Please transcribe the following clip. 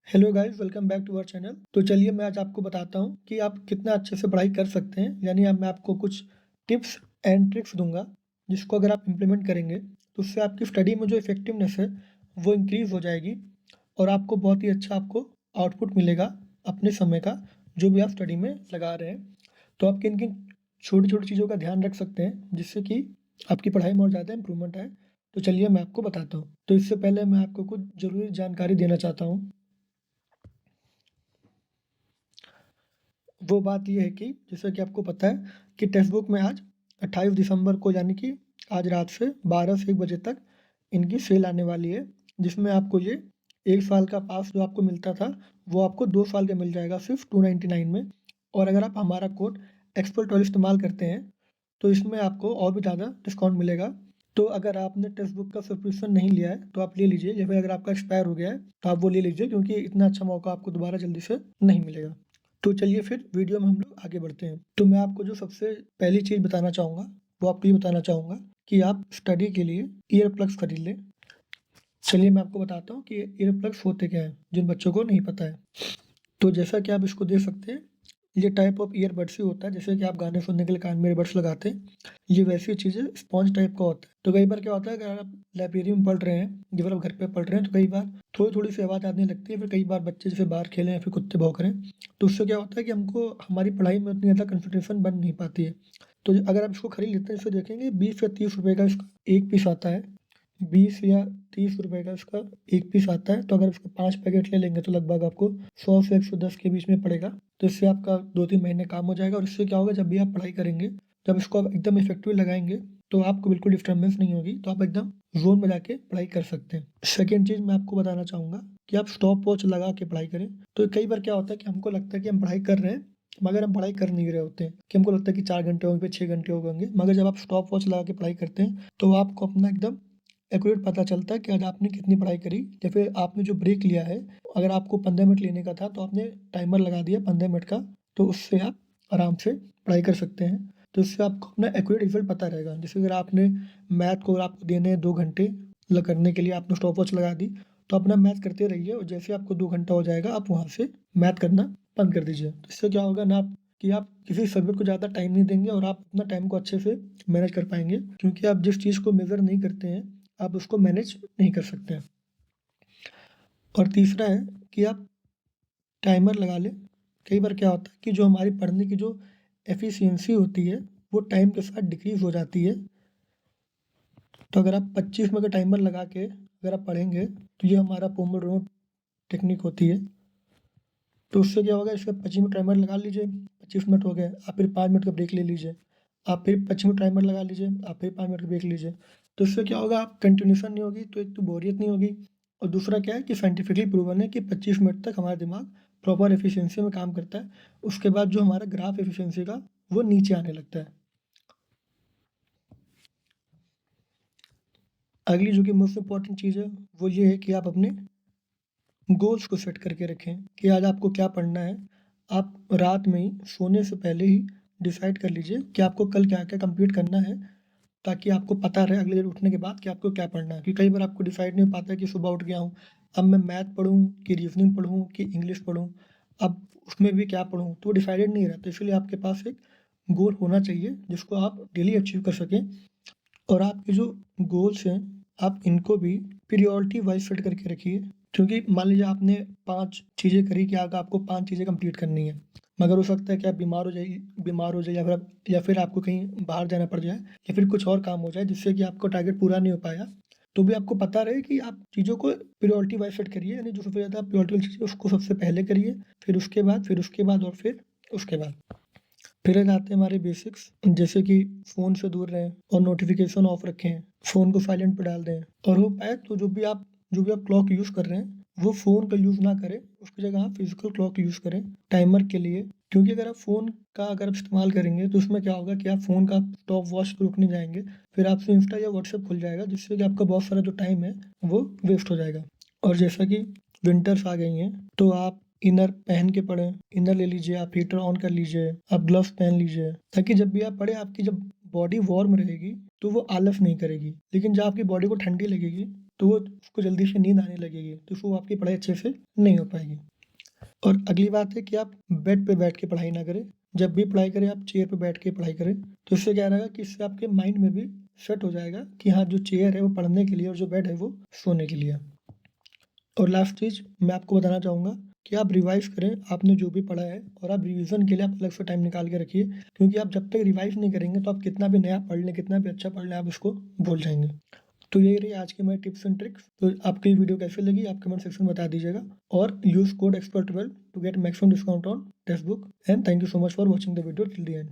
Hello guys, welcome back to our channel. तो चलिए मैं आज आपको बताता हूँ कि आप कितना अच्छे से पढ़ाई कर सकते हैं। यानी अब मैं आपको कुछ टिप्स एंड ट्रिक्स दूंगा जिसको अगर आप इम्प्लीमेंट करेंगे तो उससे आपकी स्टडी में जो इफ़ेक्टिवनेस है वो इंक्रीज़ हो जाएगी और आपको बहुत ही अच्छा आपको आउटपुट मिलेगा अपने समय का, जो भी आप स्टडी में लगा रहे हैं। तो आप किन किन छोटी छोटी चीज़ों का ध्यान रख सकते हैं जिससे कि आपकी पढ़ाई में और ज़्यादा इंप्रूवमेंट आए। तो चलिए मैं आपको बताता हूँ। तो इससे पहले मैं आपको कुछ ज़रूरी जानकारी देना चाहता हूँ। वो बात ये है कि जैसा कि आपको पता है कि टेक्स्ट बुक में आज 28 दिसंबर को, यानी कि आज रात से 12 से 1 बजे तक इनकी सेल आने वाली है, जिसमें आपको ये 1 साल का पास जो आपको मिलता था वो आपको 2 साल का मिल जाएगा सिर्फ 299 में। और अगर आप हमारा कोड एक्सपर्ट इस्तेमाल करते हैं तो इसमें आपको और भी ज़्यादा डिस्काउंट मिलेगा। तो अगर आपने टेक्स्ट बुक का सब्सक्रिप्शन नहीं लिया है तो आप ले लीजिए, या फिर अगर आपका एक्सपायर हो गया है तो आप वो ले लीजिए, क्योंकि इतना अच्छा मौका आपको दोबारा जल्दी से नहीं मिलेगा। तो चलिए फिर वीडियो में हम लोग आगे बढ़ते हैं। तो मैं आपको जो सबसे पहली चीज़ बताना चाहूँगा वो आपको ये बताना चाहूँगा कि आप स्टडी के लिए ईयर प्लग्स खरीद लें। चलिए मैं आपको बताता हूँ कि ईयर प्लग्स होते क्या हैं, जिन बच्चों को नहीं पता है। तो जैसा कि आप इसको देख सकते हैं, ये टाइप ऑफ ईयरबड्स ही होता है। जैसे कि आप गाने सुनने के लिए कान में ईयरबड्स लगाते हैं, ये वैसी चीज़ें स्पॉन्ज टाइप का होता है। तो कई बार क्या होता है, अगर आप लाइब्रेरी में पढ़ रहे हैं या फिर आप घर पे पढ़ रहे हैं तो कई बार थोड़ी थोड़ी सी आवाज़ आने लगती है। फिर कई बार बच्चे जैसे बाहर खेलें या फिर कुत्ते भौंक रहे हैं, तो उससे क्या होता है कि हमको हमारी पढ़ाई में उतनी ज़्यादा कंसंट्रेशन बन नहीं पाती है। तो अगर आप इसको खरीद लेते हैं, इसको देखेंगे 20 या 30 रुपए का इसका एक पीस आता है। 20 या 30 रुपए का इसका एक पीस आता है। तो अगर इसको 5 पैकेट ले लेंगे तो लगभग आपको 100 से 110 के बीच में पड़ेगा। तो इससे आपका 2-3 महीने काम हो जाएगा। और इससे क्या होगा, जब भी आप पढ़ाई करेंगे, जब इसको आप एकदम इफेक्टिव लगाएंगे तो आपको बिल्कुल डिस्टर्बेंस नहीं होगी, तो आप एकदम जोन में जाके पढ़ाई कर सकते हैं। सेकेंड चीज़ मैं आपको बताना चाहूँगा कि आप स्टॉप वॉच लगा के पढ़ाई करें। तो कई बार क्या होता है कि हमको लगता है कि हम पढ़ाई कर रहे हैं, मगर हम पढ़ाई कर नहीं रहे होते हैं, कि हमको लगता है कि 4 घंटे होंगे, 6 घंटे हो गए। मगर जब आप स्टॉप वॉच लगा के पढ़ाई करते हैं तो आपको अपना एकदम एक्यूरेट पता चलता है कि आज आपने कितनी पढ़ाई करी, या फिर आपने जो ब्रेक लिया है, अगर आपको 15 मिनट लेने का था तो आपने टाइमर लगा दिया 15 मिनट का, तो उससे आप आराम से पढ़ाई कर सकते हैं। तो इससे आपको अपना एक्यूरेट रिजल्ट पता रहेगा। जैसे अगर आपने मैथ को आपको देने हैं 2 घंटे करने के लिए, आपने स्टॉप वॉच लगा दी, तो अपना मैथ करते रहिए और जैसे आपको 2 घंटा हो जाएगा आप वहाँ से मैथ करना बंद कर दीजिए। तो इससे क्या होगा ना, आप कि आप किसी सब्जेक्ट को ज़्यादा टाइम नहीं देंगे और आप अपना टाइम को अच्छे से मैनेज कर पाएंगे, क्योंकि आप जिस चीज़ को मेज़र नहीं करते हैं आप उसको मैनेज नहीं कर सकते हैं। और तीसरा है कि आप टाइमर लगा लें। कई बार क्या होता है कि जो हमारी पढ़ने की जो एफिशिएंसी होती है वो टाइम के साथ डिक्रीज़ हो जाती है। तो अगर आप 25 मिनट का टाइमर लगा के अगर आप पढ़ेंगे तो ये हमारा पोमोडोरो टेक्निक होती है। तो उससे क्या होगा, इसका 25 मिनट टाइमर लगा लीजिए, 25 मिनट हो गए, आप फिर 5 मिनट का ब्रेक ले लीजिए, आप फिर 25 मिनट टाइमर लगा लीजिए, आप फिर 5 मिनट का ब्रेक लीजिए। तो इससे क्या होगा, आप कंटिन्यूशन नहीं होगी, तो एक तो बोरियत नहीं होगी, और दूसरा क्या है कि साइंटिफिकली प्रूवन है कि 25 मिनट तक हमारा दिमाग प्रॉपर एफिशिएंसी में काम करता है। उसके बाद जो हमारा ग्राफ एफिशिएंसी का वो नीचे आने लगता है। अगली जो कि मोस्ट इम्पॉर्टेंट चीज़ है वो ये है कि आप अपने गोल्स को सेट करके रखें कि आज आपको क्या पढ़ना है। आप रात में ही सोने से पहले ही डिसाइड कर लीजिए कि आपको कल क्या क्या कंप्लीट करना है, ताकि आपको पता रहे अगले दिन उठने के बाद कि आपको क्या पढ़ना है। क्योंकि कई बार आपको डिसाइड नहीं हो पाता है कि सुबह उठ गया हूँ, अब मैं मैथ पढ़ूँ कि रीजनिंग पढ़ूँ कि इंग्लिश पढ़ूँ, अब उसमें भी क्या पढ़ूँ, तो वो डिसाइडेड नहीं रहता। इसलिए आपके पास एक गोल होना चाहिए जिसको आप डेली अचीव कर सकें। और आपके जो गोल्स हैं आप इनको भी पीरियोडिटी वाइज सेट करके रखिए। क्योंकि मान लीजिए आपने 5 चीज़ें करी कि आगे आपको 5 चीज़ें कंप्लीट करनी है, मगर हो सकता है कि आप बीमार हो जाइए, या फिर आपको कहीं बाहर जाना पड़ जाए, या फिर कुछ और काम हो जाए जिससे कि आपको टारगेट पूरा नहीं हो पाया। तो भी आपको पता रहे कि आप चीज़ों को प्रायोरिटी वाइज सेट करिए, यानी जो सबसे ज़्यादा प्रायोरिटी वाली चीज़ है उसको सबसे पहले करिए, फिर उसके बाद, फिर उसके बाद और फिर उसके बाद। फिर आ जाते हैं हमारे बेसिक्स, जैसे कि फ़ोन से दूर रहें और नोटिफिकेशन ऑफ रखें, फ़ोन को साइलेंट पे डाल दें, और हो पाए तो जो भी आप क्लॉक यूज़ कर रहे हैं वो फ़ोन का यूज़ ना करें, उसकी जगह आप फिजिकल क्लॉक यूज़ करें टाइमर के लिए। क्योंकि अगर आप फ़ोन का अगर आप इस्तेमाल करेंगे तो उसमें क्या होगा कि आप फ़ोन का स्टॉप वॉच पे रुकने जाएंगे, फिर आपसे इंस्टा या व्हाट्सएप खुल जाएगा, जिससे कि आपका बहुत सारा जो टाइम है वो वेस्ट हो जाएगा। और जैसा कि विंटर्स आ गई हैं तो आप इनर पहन के पढ़ें, इनर ले लीजिए, आप हीटर ऑन कर लीजिए, आप ग्लव्स पहन लीजिए, ताकि जब भी आप पढ़े आपकी जब बॉडी वार्म रहेगी तो वो आलस नहीं करेगी। लेकिन जब आपकी बॉडी को ठंडी लगेगी तो वो उसको जल्दी से नींद आने लगेगी, तो फिर वो आपकी पढ़ाई अच्छे से नहीं हो पाएगी। और अगली बात है कि आप बेड पे बैठ के पढ़ाई ना करें। जब भी पढ़ाई करें आप चेयर पे बैठ के पढ़ाई करें। तो इससे क्या रहेगा कि इससे आपके माइंड में भी सेट हो जाएगा कि हाँ, जो चेयर है वो पढ़ने के लिए और जो बेड है वो सोने के लिए है। और लास्ट चीज़ मैं आपको बताना चाहूँगा कि आप रिवाइज़ करें आपने जो भी पढ़ा है, और आप रिवीज़न के लिए आप अलग से टाइम निकाल के रखिए, क्योंकि आप जब तक रिवाइज़ नहीं करेंगे तो आप कितना भी नया पढ़ लें, कितना भी अच्छा पढ़ लें, आप उसको भूल जाएँगे। तो यही रही आज की मेरी टिप्स एंड ट्रिक्स। तो आपको ये वीडियो कैसी लगी आप कमेंट सेक्शन में बता दीजिएगा, और use code expert12 to get maximum discount on text book, and thank you so much for watching the video till the and.